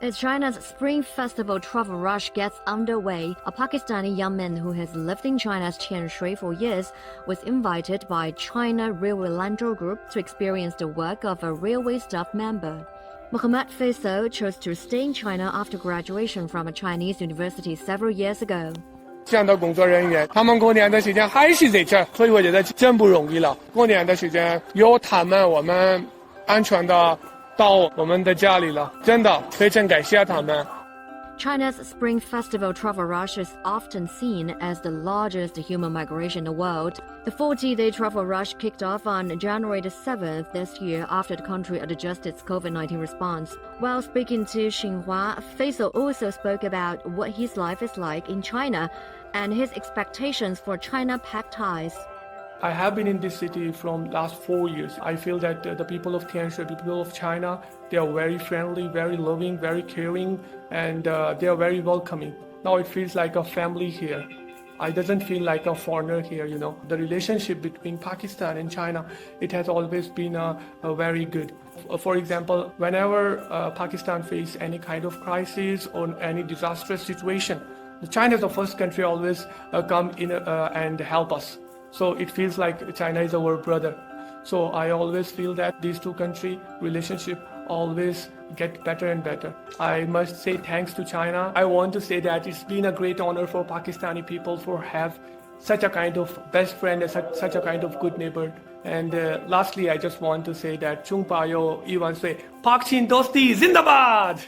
As China's Spring Festival travel rush gets underway, a Pakistani young man who has lived in China's Shui for years was invited by China Railway Lanzhou Group to experience the work of a railway staff member. Mohammed Faisal chose to stay in China after graduation from a Chinese university several years ago. 这样的工作人员，他们过年的时间还是在这儿，所以我觉得真不容易了。过年的时间有他们，我们安全的到我们的家里了，真的非常感谢他们。 China's Spring Festival travel rush is often seen as the largest human migration in the world. The 40-day travel rush kicked off on January the 7th this year after the country adjusted its COVID-19 response. While speaking to Xinhua, Faisal also spoke about what his life is like in China and his expectations for China-Pak ties. I have been in this city from last 4 years. I feel that the people of Thyaan, the people of China, they are very friendly, very loving, very caring, and they are very welcoming. Now it feels like a family here. I doesn't feel like a foreigner here, you know. The relationship between Pakistan and China, it has always been very good. For example, whenever Pakistan faces any kind of crisis or any disastrous situation, China is the first country always come in and help us. So it feels like China is our brother. So I always feel that these two country relationship always get better and better. I must say thanks to China. I want to say that it's been a great honor for Pakistani people for have such a kind of best friend and such a kind of good neighbor. And lastly, I just want to say that Chung Payo Iwan Sui Pak Chin Dosti Zindabad!